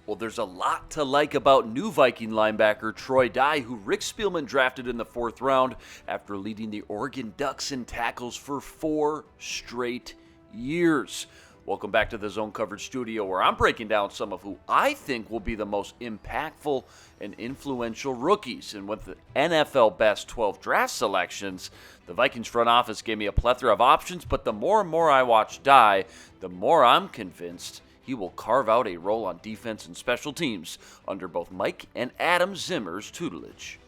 Well, there's a lot to like about new Viking linebacker Troy Dye, who Rick Spielman drafted in the 4th round after leading the Oregon Ducks in tackles for 4 straight years. Welcome back to the Zone Coverage Studio, where I'm breaking down some of who I think will be the most impactful and influential rookies. And with the NFL Best 12 draft selections, the Vikings front office gave me a plethora of options, but the more and more I watch Dye, the more I'm convinced he will carve out a role on defense and special teams under both Mike and Adam Zimmer's tutelage.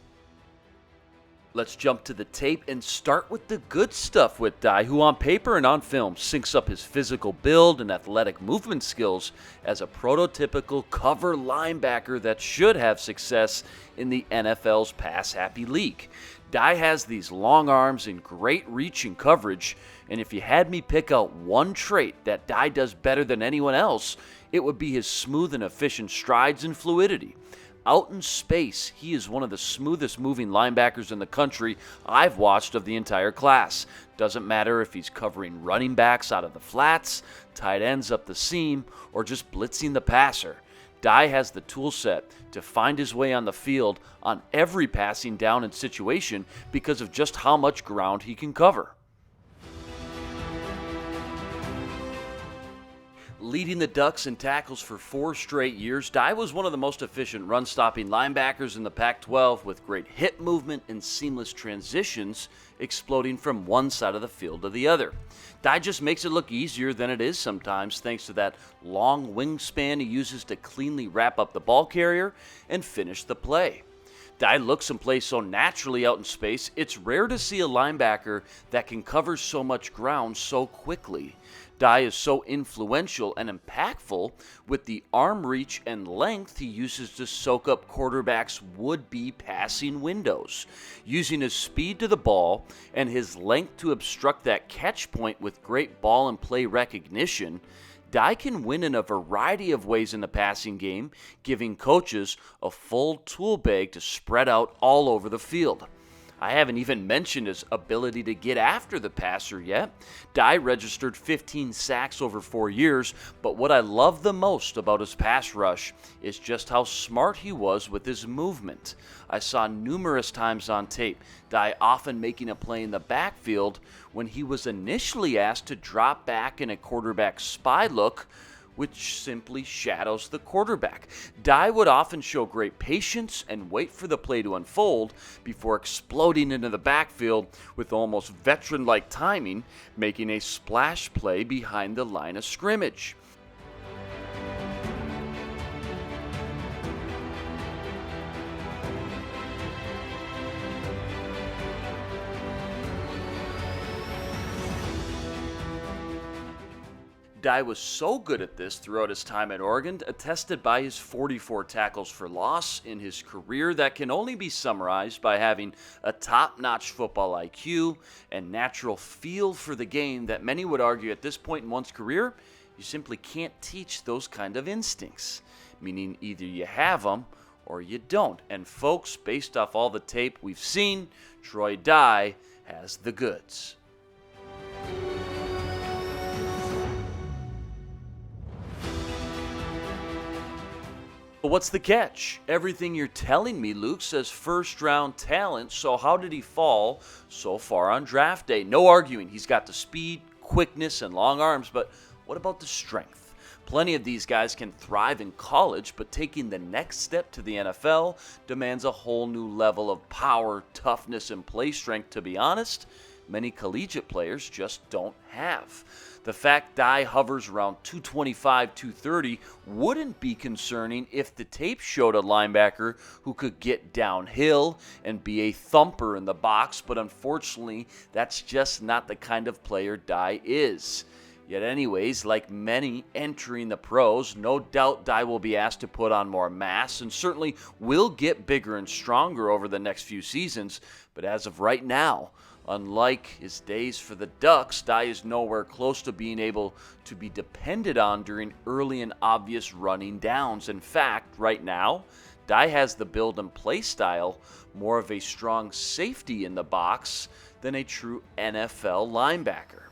Let's jump to the tape and start with the good stuff with Dye, who on paper and on film syncs up his physical build and athletic movement skills as a prototypical cover linebacker that should have success in the NFL's pass-happy league. Dye has these long arms and great reach and coverage, and if you had me pick out one trait that Dye does better than anyone else, it would be his smooth and efficient strides and fluidity. Out in space, he is one of the smoothest moving linebackers in the country I've watched of the entire class. Doesn't matter if he's covering running backs out of the flats, tight ends up the seam, or just blitzing the passer. Dye has the tool set to find his way on the field on every passing down and situation because of just how much ground he can cover. Leading the Ducks in tackles for 4 straight years, Dye was one of the most efficient run-stopping linebackers in the Pac-12 with great hip movement and seamless transitions exploding from one side of the field to the other. Dye just makes it look easier than it is sometimes thanks to that long wingspan he uses to cleanly wrap up the ball carrier and finish the play. Dye looks and plays so naturally out in space, it's rare to see a linebacker that can cover so much ground so quickly. Dye is so influential and impactful with the arm reach and length he uses to soak up quarterbacks' would-be passing windows. Using his speed to the ball and his length to obstruct that catch point with great ball and play recognition, Dye can win in a variety of ways in the passing game, giving coaches a full tool bag to spread out all over the field. I haven't even mentioned his ability to get after the passer yet. Dye registered 15 sacks over 4 years, but what I love the most about his pass rush is just how smart he was with his movement. I saw numerous times on tape Dye often making a play in the backfield when he was initially asked to drop back in a quarterback spy look, which simply shadows the quarterback. Dye would often show great patience and wait for the play to unfold before exploding into the backfield with almost veteran-like timing, making a splash play behind the line of scrimmage. Dye was so good at this throughout his time at Oregon, attested by his 44 tackles for loss in his career that can only be summarized by having a top-notch football IQ and natural feel for the game that many would argue at this point in one's career, you simply can't teach those kind of instincts, meaning either you have them or you don't. And folks, based off all the tape we've seen, Troy Dye has the goods. But what's the catch? Everything you're telling me, Luke, says first-round talent, so how did he fall so far on draft day? No arguing, he's got the speed, quickness, and long arms, but what about the strength? Plenty of these guys can thrive in college, but taking the next step to the NFL demands a whole new level of power, toughness, and play strength, to be honest. Many collegiate players just don't have. The fact Dye hovers around 225, 230 wouldn't be concerning if the tape showed a linebacker who could get downhill and be a thumper in the box, but unfortunately, that's just not the kind of player Dye is. Yet anyways, like many entering the pros, no doubt Dye will be asked to put on more mass and certainly will get bigger and stronger over the next few seasons, but as of right now, unlike his days for the Ducks, Dye is nowhere close to being able to be depended on during early and obvious running downs. In fact, right now, Dye has the build and play style more of a strong safety in the box than a true NFL linebacker.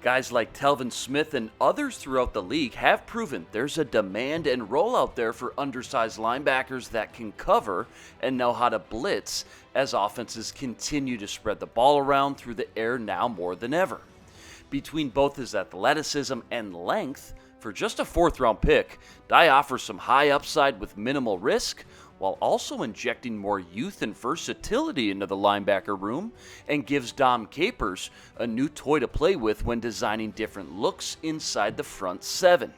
Guys like Telvin Smith and others throughout the league have proven there's a demand and role out there for undersized linebackers that can cover and know how to blitz as offenses continue to spread the ball around through the air now more than ever. Between both his athleticism and length, for just a fourth-round pick, Dye offers some high upside with minimal risk, while also injecting more youth and versatility into the linebacker room, and gives Dom Capers a new toy to play with when designing different looks inside the front seven.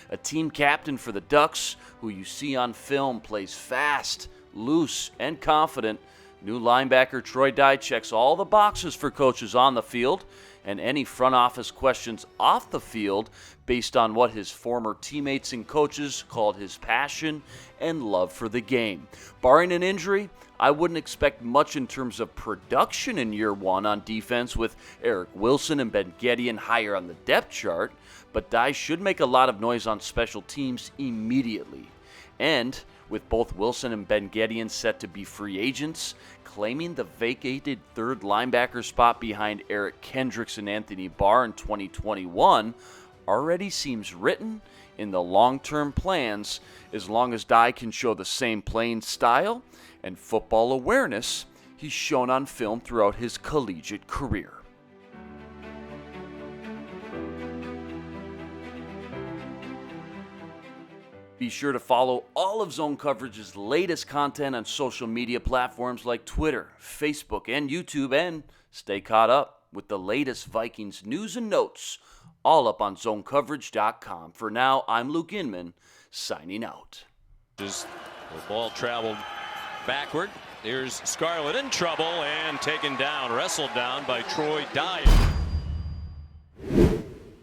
A team captain for the Ducks, who you see on film plays fast, loose, and confident, new linebacker Troy Dye checks all the boxes for coaches on the field, and any front office questions off the field based on what his former teammates and coaches called his passion and love for the game. Barring an injury, I wouldn't expect much in terms of production in year one on defense with Eric Wilson and Ben Gedeon higher on the depth chart, but Dye should make a lot of noise on special teams immediately. And with both Wilson and Ben Gedeon set to be free agents, claiming the vacated third linebacker spot behind Eric Kendricks and Anthony Barr in 2021 already seems written in the long-term plans, as long as Dye can show the same playing style and football awareness he's shown on film throughout his collegiate career. Be sure to follow all of Zone Coverage's latest content on social media platforms like Twitter, Facebook, and YouTube, and stay caught up with the latest Vikings news and notes, all up on zonecoverage.com. For now, I'm Luke Inman, signing out. The ball traveled backward. Here's Scarlett in trouble and taken down, wrestled down by Troy Dye.